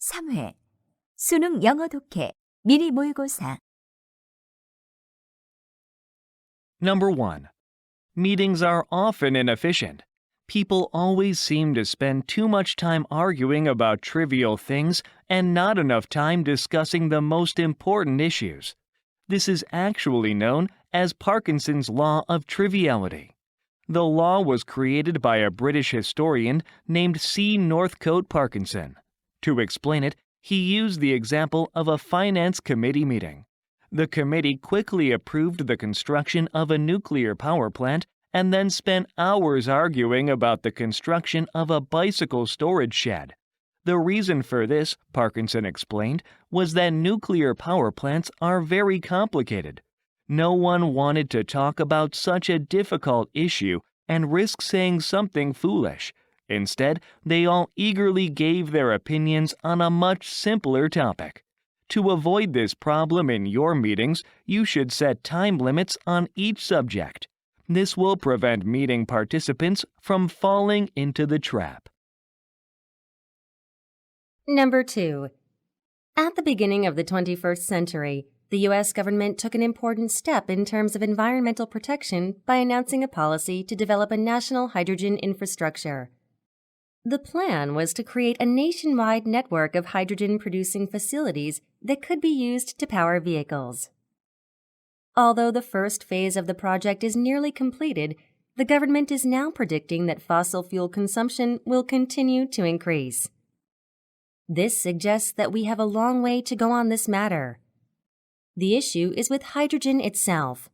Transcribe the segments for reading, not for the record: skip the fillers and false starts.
3회 수능 영어 독해 미니 모의고사 Number 1. Meetings are often inefficient. People always seem to spend too much time arguing about trivial things and not enough time discussing the most important issues. This is actually known as Parkinson's Law of Triviality. The law was created by a British historian named C. Northcote Parkinson. To explain it, he used the example of a finance committee meeting. The committee quickly approved the construction of a nuclear power plant and then spent hours arguing about the construction of a bicycle storage shed. The reason for this, Parkinson explained, was that nuclear power plants are very complicated. No one wanted to talk about such a difficult issue and risk saying something foolish. Instead, they all eagerly gave their opinions on a much simpler topic. To avoid this problem in your meetings, you should set time limits on each subject. This will prevent meeting participants from falling into the trap. Number 2. At the beginning of the 21st century, the U.S. government took an important step in terms of environmental protection by announcing a policy to develop a national hydrogen infrastructure. The plan was to create a nationwide network of hydrogen-producing facilities that could be used to power vehicles. Although the first phase of the project is nearly completed, the government is now predicting that fossil fuel consumption will continue to increase. This suggests that we have a long way to go on this matter. The issue is with hydrogen itself.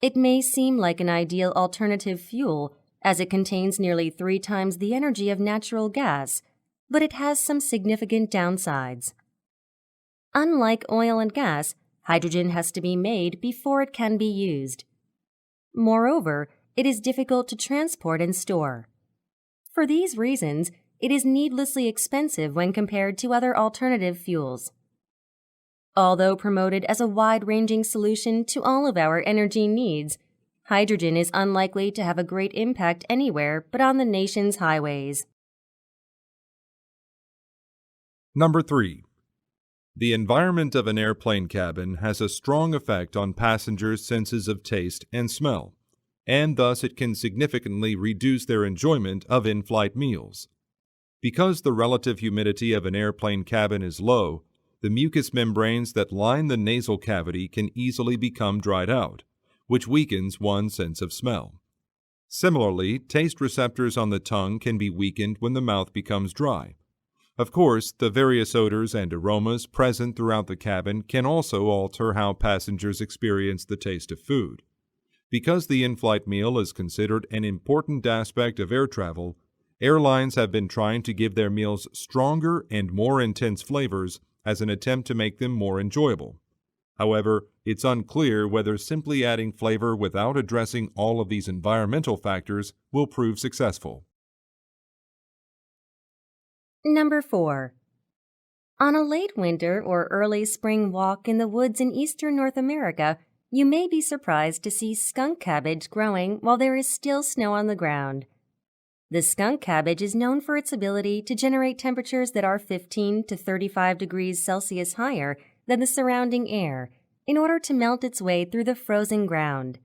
It may seem like an ideal alternative fuel, as it contains nearly 3 times the energy of natural gas, but it has some significant downsides. Unlike oil and gas, hydrogen has to be made before it can be used. Moreover, it is difficult to transport and store. For these reasons, it is needlessly expensive when compared to other alternative fuels. Although promoted as a wide-ranging solution to all of our energy needs, hydrogen is unlikely to have a great impact anywhere but on the nation's highways. Number 3. The environment of an airplane cabin has a strong effect on passengers' senses of taste and smell, and thus it can significantly reduce their enjoyment of in-flight meals. Because the relative humidity of an airplane cabin is low, the mucous membranes that line the nasal cavity can easily become dried out, which weakens one's sense of smell. Similarly, taste receptors on the tongue can be weakened when the mouth becomes dry. Of course, the various odors and aromas present throughout the cabin can also alter how passengers experience the taste of food. Because the in-flight meal is considered an important aspect of air travel, airlines have been trying to give their meals stronger and more intense flavors as an attempt to make them more enjoyable. However, it's unclear whether simply adding flavor without addressing all of these environmental factors will prove successful. Number 4. On a late winter or early spring walk in the woods in eastern North America, you may be surprised to see skunk cabbage growing while there is still snow on the ground. The skunk cabbage is known for its ability to generate temperatures that are 15 to 35 degrees Celsius higher than the surrounding air in order to melt its way through the frozen ground.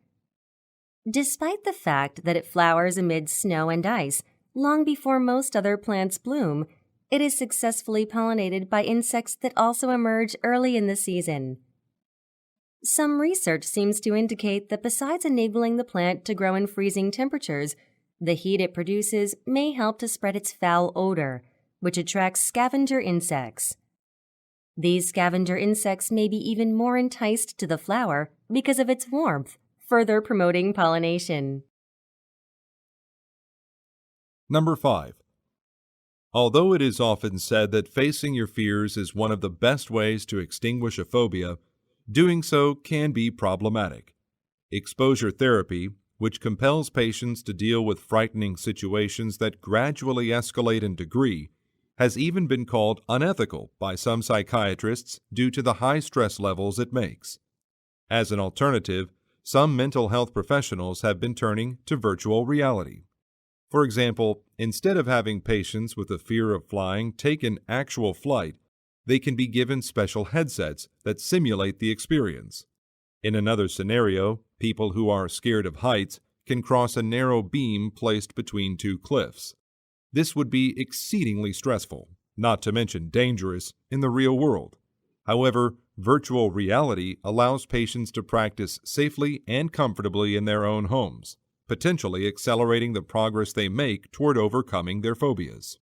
Despite the fact that it flowers amid snow and ice long before most other plants bloom, it is successfully pollinated by insects that also emerge early in the season. Some research seems to indicate that besides enabling the plant to grow in freezing temperatures, the heat it produces may help to spread its foul odor, which attracts scavenger insects. These scavenger insects may be even more enticed to the flower because of its warmth, further promoting pollination. Number 5. Although it is often said that facing your fears is one of the best ways to extinguish a phobia, doing so can be problematic. Exposure therapy, which compels patients to deal with frightening situations that gradually escalate in degree, has even been called unethical by some psychiatrists due to the high stress levels it makes. As an alternative, some mental health professionals have been turning to virtual reality. For example, instead of having patients with a fear of flying take an actual flight, they can be given special headsets that simulate the experience. In another scenario, people who are scared of heights can cross a narrow beam placed between two cliffs. This would be exceedingly stressful, not to mention dangerous, in the real world. However, virtual reality allows patients to practice safely and comfortably in their own homes, potentially accelerating the progress they make toward overcoming their phobias.